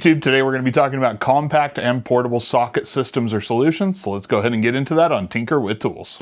Today we're going to be talking about compact and portable socket systems or solutions. So let's go ahead and get into that on Tinker with Tools.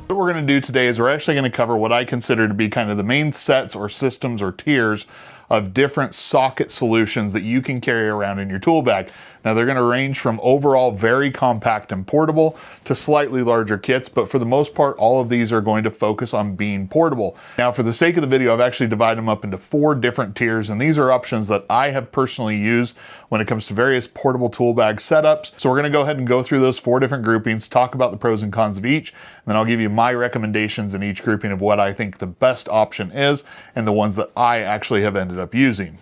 What we're going to do today is we're actually going to cover what I consider to be kind of the main sets or systems or tiers of different socket solutions that you can carry around in your tool bag. Now they're going to range from overall very compact and portable to slightly larger kits, but for the most part all of these are going to focus on being portable. Now for the sake of the video, I've actually divided them up into 4 different tiers, and these are options that I have personally used when it comes to various portable tool bag setups. So we're going to go ahead and go through those 4 different groupings, talk about the pros and cons of each, and then I'll give you my recommendations in each grouping of what I think the best option is and the ones that I actually have ended up using.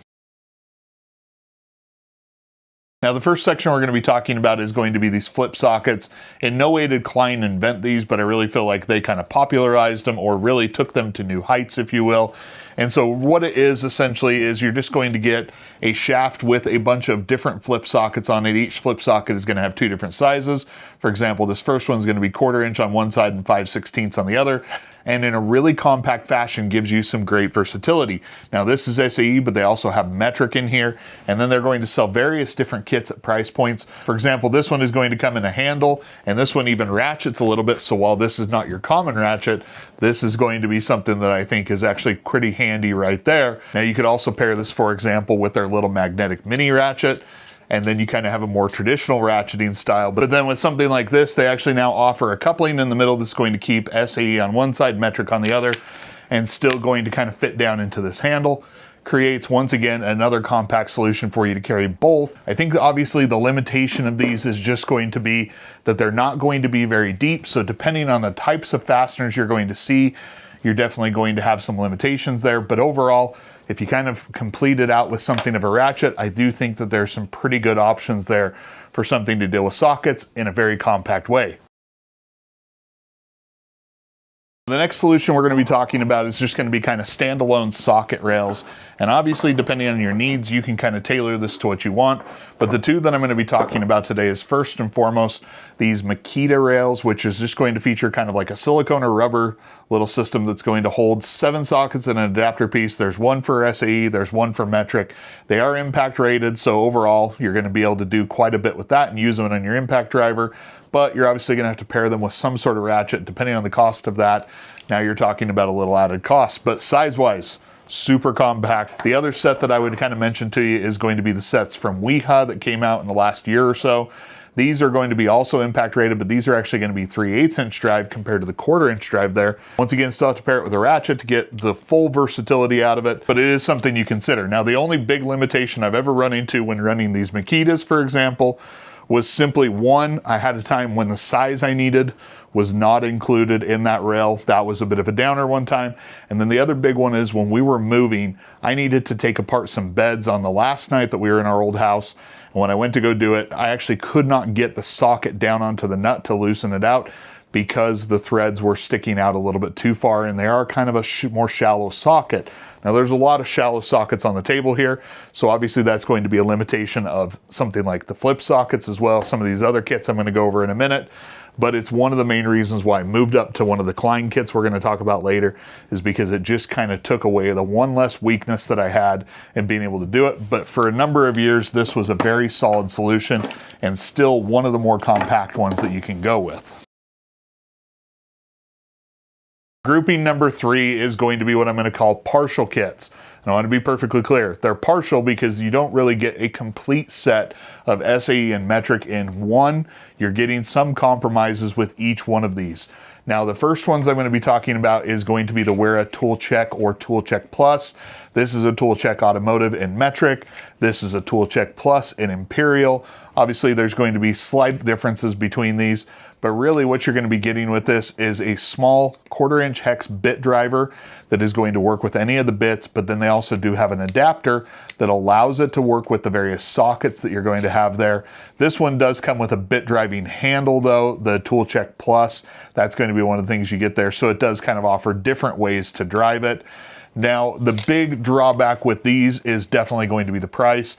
Now the first section we're going to be talking about is going to be these flip sockets. In no way did Klein invent these, but I really feel like they kind of popularized them or really took them to new heights, if you will. And so what it is essentially is you're just going to get a shaft with a bunch of different flip sockets on it. Each flip socket is going to have 2 different sizes. For example, this first one is going to be 1/4 inch on one side and 5/16 on the other. And in a really compact fashion gives you some great versatility. Now this is SAE, but they also have metric in here, and then they're going to sell various different kits at price points. For example, this one is going to come in a handle, and this one even ratchets a little bit, so while this is not your common ratchet, this is going to be something that I think is actually pretty handy right there. Now you could also pair this, for example, with their little magnetic mini ratchet, and then you kind of have a more traditional ratcheting style. But then with something like this, they actually now offer a coupling in the middle that's going to keep SAE on one side, metric on the other, and still going to kind of fit down into this handle. Creates, once again, another compact solution for you to carry both. I think obviously the limitation of these is just going to be that they're not going to be very deep. So depending on the types of fasteners you're going to see, you're definitely going to have some limitations there. But overall, if you kind of complete it out with something of a ratchet, I do think that there's some pretty good options there for something to deal with sockets in a very compact way. The next solution we're going to be talking about is just going to be kind of standalone socket rails. And obviously, depending on your needs, you can kind of tailor this to what you want. But the 2 that I'm going to be talking about today is first and foremost, these Makita rails, which is just going to feature kind of like a silicone or rubber little system that's going to hold 7 sockets and an adapter piece. There's one for SAE, there's one for metric. They are impact rated, so overall, you're going to be able to do quite a bit with that and use them on your impact driver. But you're obviously going to have to pair them with some sort of ratchet, depending on the cost of that. Now you're talking about a little added cost, but size-wise, super compact. The other set that I would kind of mention to you is going to be the sets from Wiha that came out in the last year or so. These are going to be also impact rated, but these are actually going to be 3/8 inch drive compared to the 1/4 inch drive there. Once again, still have to pair it with a ratchet to get the full versatility out of it, but it is something you consider. Now, the only big limitation I've ever run into when running these Makitas, for example, was simply one, I had a time when the size I needed was not included in that rail. That was a bit of a downer one time. And then the other big one is when we were moving, I needed to take apart some beds on the last night that we were in our old house. And when I went to go do it, I actually could not get the socket down onto the nut to loosen it out because the threads were sticking out a little bit too far, and they are kind of a more shallow socket. Now there's a lot of shallow sockets on the table here, so obviously that's going to be a limitation of something like the flip sockets as well, some of these other kits I'm going to go over in a minute. But it's one of the main reasons why I moved up to one of the Klein kits we're going to talk about later, is because it just kind of took away the one less weakness that I had in being able to do it. But for a number of years, this was a very solid solution and still one of the more compact ones that you can go with. Grouping number 3 is going to be what I'm going to call partial kits. And I want to be perfectly clear. They're partial because you don't really get a complete set of SAE and metric in one. You're getting some compromises with each one of these. Now, the first ones I'm going to be talking about is going to be the Wiha Tool Check or Tool Check Plus. This is a Tool Check Automotive in metric. This is a Tool Check Plus in Imperial. Obviously, there's going to be slight differences between these, but really what you're going to be getting with this is a small 1/4 inch hex bit driver that is going to work with any of the bits, but then they also do have an adapter that allows it to work with the various sockets that you're going to have there. This one does come with a bit driving handle though, the Tool Check Plus. That's going to be one of the things you get there, so it does kind of offer different ways to drive it. Now, the big drawback with these is definitely going to be the price.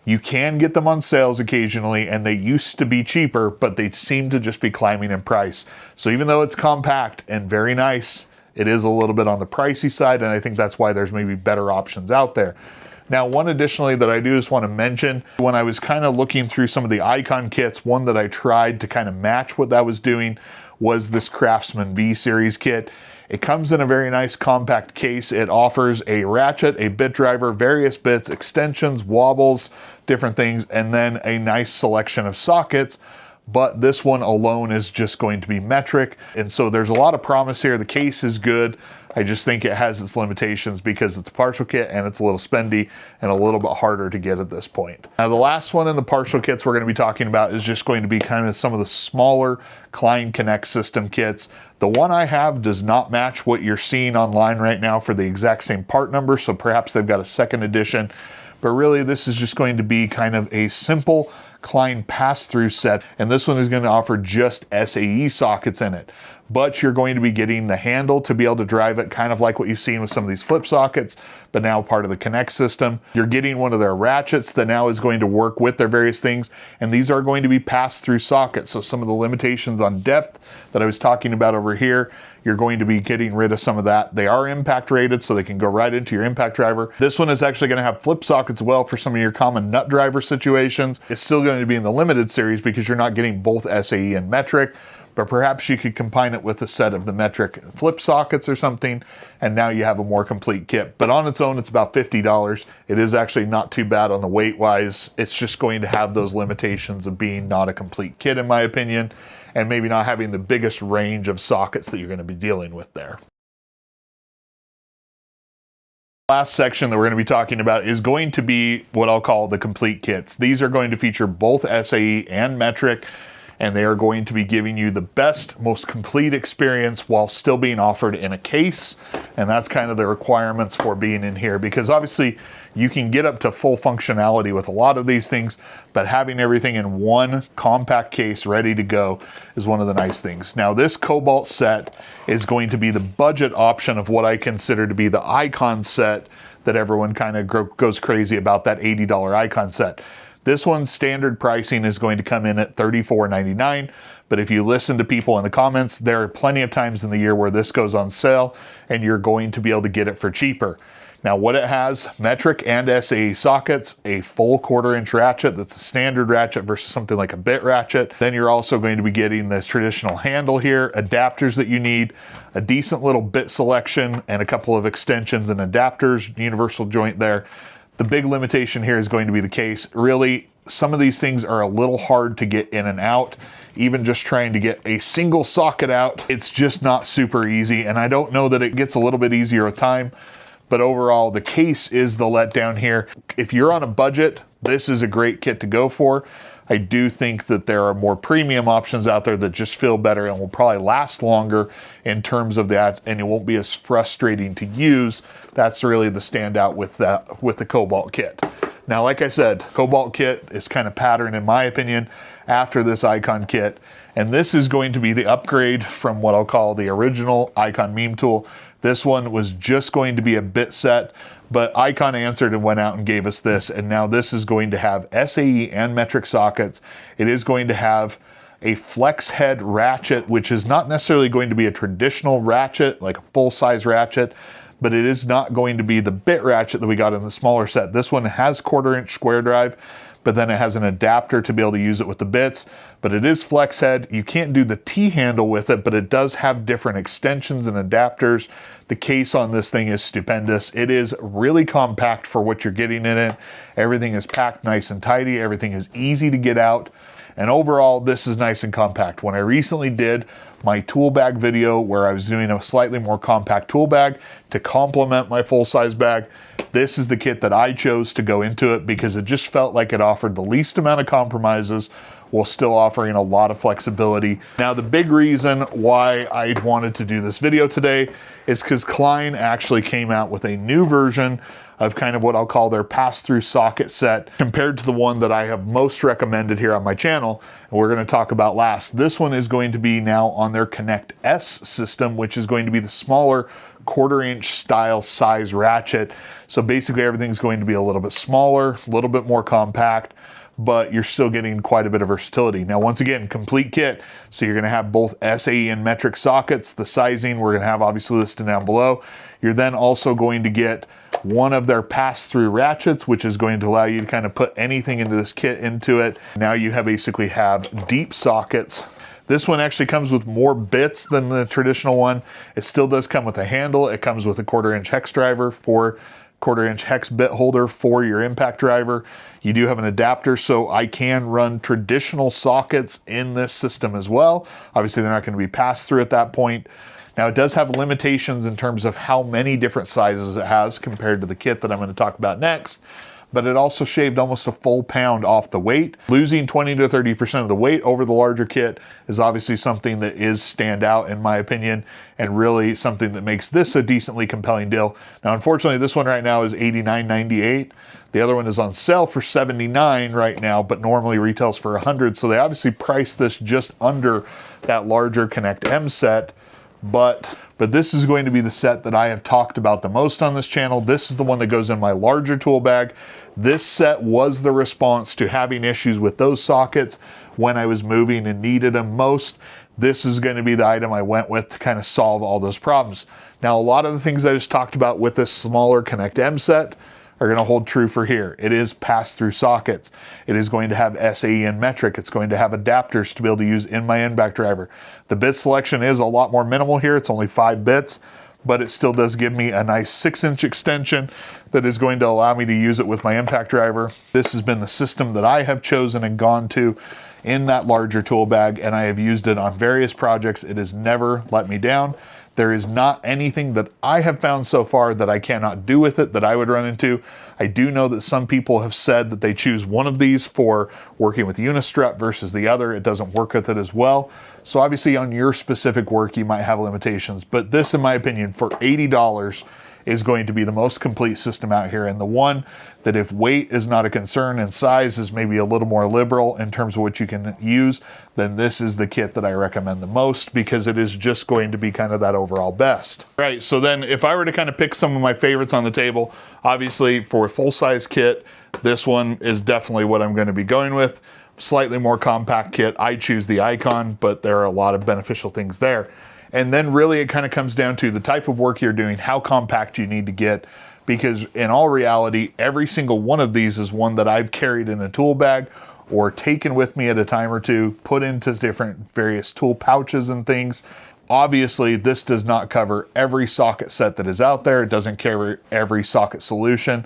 You can get them on sales occasionally, and they used to be cheaper, but they seem to just be climbing in price. So even though it's compact and very nice, It is a little bit on the pricey side, and I think that's why there's maybe better options out there. Now, one additionally that I do just want to mention, when I was kind of looking through some of the Icon kits, one that I tried to kind of match what that was doing was this Craftsman V Series kit. It comes in a very nice compact case. It offers a ratchet, a bit driver, various bits, extensions, wobbles, different things, and then a nice selection of sockets. But this one alone is just going to be metric. And so there's a lot of promise here. The case is good. I just think it has its limitations because it's a partial kit and it's a little spendy and a little bit harder to get at this point. Now, the last one in the partial kits we're going to be talking about is just going to be kind of some of the smaller Klein Connect system kits. The one I have does not match what you're seeing online right now for the exact same part number, so perhaps they've got a second edition. But really, this is just going to be kind of a simple Klein pass-through set, and this one is going to offer just SAE sockets in it. But you're going to be getting the handle to be able to drive it, kind of like what you've seen with some of these flip sockets, but now part of the Connect system. You're getting one of their ratchets that now is going to work with their various things, and these are going to be pass-through sockets. So some of the limitations on depth that I was talking about over here, you're going to be getting rid of some of that. They are impact rated, so they can go right into your impact driver. This one is actually going to have flip sockets as well for some of your common nut driver situations. It's still going to be in the limited series because you're not getting both SAE and metric, but perhaps you could combine it with a set of the metric flip sockets or something, and now you have a more complete kit. But on its own, it's about $50. It is actually not too bad on the weight wise. It's just going to have those limitations of being not a complete kit, in my opinion, and maybe not having the biggest range of sockets that you're going to be dealing with there. Last section that we're going to be talking about is going to be what I'll call the complete kits. These are going to feature both SAE and metric, and they are going to be giving you the best, most complete experience while still being offered in a case. And that's kind of the requirements for being in here, because obviously you can get up to full functionality with a lot of these things, but having everything in one compact case ready to go is one of the nice things. Now, this Cobalt set is going to be the budget option of what I consider to be the Icon set that everyone kind of goes crazy about, that $80 Icon set. This one's standard pricing is going to come in at $34.99, but if you listen to people in the comments, there are plenty of times in the year where this goes on sale and you're going to be able to get it for cheaper. Now, what it has, metric and SAE sockets, a full 1/4-inch ratchet that's a standard ratchet versus something like a bit ratchet. Then you're also going to be getting this traditional handle here, adapters that you need, a decent little bit selection, and a couple of extensions and adapters, universal joint there. The big limitation here is going to be the case. Really, some of these things are a little hard to get in and out. Even just trying to get a single socket out, it's just not super easy. And I don't know that it gets a little bit easier with time, but overall, the case is the letdown here. If you're on a budget, this is a great kit to go for. I do think that there are more premium options out there that just feel better and will probably last longer in terms of that, and it won't be as frustrating to use. That's really the standout with the Cobalt kit. Now, like I said, Cobalt kit is kind of patterned, in my opinion, after this Icon kit, and this is going to be the upgrade from what I'll call the original Icon meme tool. This one was just going to be a bit set, but Icon answered and went out and gave us this, and now this is going to have SAE and metric sockets. It is going to have a flex head ratchet, which is not necessarily going to be a traditional ratchet, like a full-size ratchet, but it is not going to be the bit ratchet that we got in the smaller set. This one has 1/4-inch square drive, but then it has an adapter to be able to use it with the bits, but it is flex head. You can't do the T-handle with it, but it does have different extensions and adapters. The case on this thing is stupendous. It is really compact for what you're getting in it. Everything is packed nice and tidy. Everything is easy to get out. And overall, this is nice and compact. When I recently did my tool bag video where I was doing a slightly more compact tool bag to complement my full-size bag, this is the kit that I chose to go into it because it just felt like it offered the least amount of compromises while still offering a lot of flexibility. Now, the big reason why I wanted to do this video today is because Klein actually came out with a new version of kind of what I'll call their pass-through socket set compared to the one that I have most recommended here on my channel, and we're going to talk about last. This one is going to be now on their Connect S system, which is going to be the smaller 1/4-inch style size ratchet. So basically everything's going to be a little bit smaller, a little bit more compact, but you're still getting quite a bit of versatility. Now, once again, complete kit. So you're gonna have both SAE and metric sockets. The sizing we're gonna have obviously listed down below. You're then also going to get one of their pass-through ratchets, which is going to allow you to kind of put anything into this kit into it. Now you basically have deep sockets. This one actually comes with more bits than the traditional one. It still does come with a handle. It comes with a 1/4-inch hex driver for 1/4-inch hex bit holder for your impact driver. You do have an adapter, so I can run traditional sockets in this system as well. Obviously, they're not going to be passed through at that point. Now, it does have limitations in terms of how many different sizes it has compared to the kit that I'm going to talk about next, but it also shaved almost a full pound off the weight. Losing 20 to 30% of the weight over the larger kit is obviously something that is stand out in my opinion, and really something that makes this a decently compelling deal. Now, unfortunately, this one right now is $89.98. The other one is on sale for $79 right now, but normally retails for $100. So they obviously priced this just under that larger Connect M set. But this is going to be the set that I have talked about the most on this channel. This is the one that goes in my larger tool bag. This set was the response to having issues with those sockets when I was moving and needed them most. This is going to be the item I went with to kind of solve all those problems. Now, a lot of the things I just talked about with this smaller Connect M set are going to hold true for here. It is pass-through sockets. It is going to have SAE and metric. It's going to have adapters to be able to use in my impact driver. The bit selection is a lot more minimal here. It's only 5 bits, but it still does give me a nice 6-inch extension that is going to allow me to use it with my impact driver. This has been the system that I have chosen and gone to in that larger tool bag, and I have used it on various projects. It has never let me down. There is not anything that I have found so far that I cannot do with it that I would run into. I do know that some people have said that they choose one of these for working with Unistrut versus the other. It doesn't work with it as well. So obviously on your specific work, you might have limitations, but this, in my opinion, for $80 is going to be the most complete system out here, and the one that, if weight is not a concern and size is maybe a little more liberal in terms of what you can use, then this is the kit that I recommend the most, because it is just going to be kind of that overall best. Right, so then if I were to kind of pick some of my favorites on the table, obviously for a full-size kit, this one is definitely what I'm going to be going with. Slightly more compact kit, I choose the Icon, but there are a lot of beneficial things there. And then really it kind of comes down to the type of work you're doing, how compact you need to get, because in all reality, every single one of these is one that I've carried in a tool bag or taken with me at a time or two, put into different various tool pouches and things. Obviously, this does not cover every socket set that is out there. It doesn't cover every socket solution.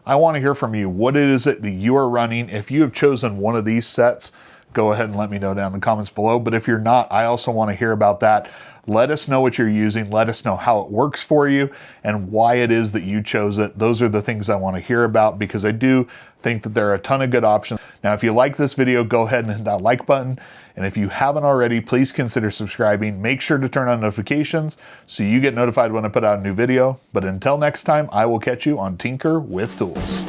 I want to hear from you. What is it that you are running? If you have chosen one of these sets, go ahead and let me know down in the comments below. But if you're not, I also want to hear about that. Let us know what you're using. Let us know how it works for you and why it is that you chose it. Those are the things I want to hear about, because I do think that there are a ton of good options. Now, if you like this video, go ahead and hit that like button. And if you haven't already, please consider subscribing. Make sure to turn on notifications so you get notified when I put out a new video. But until next time, I will catch you on Tinker with Tools.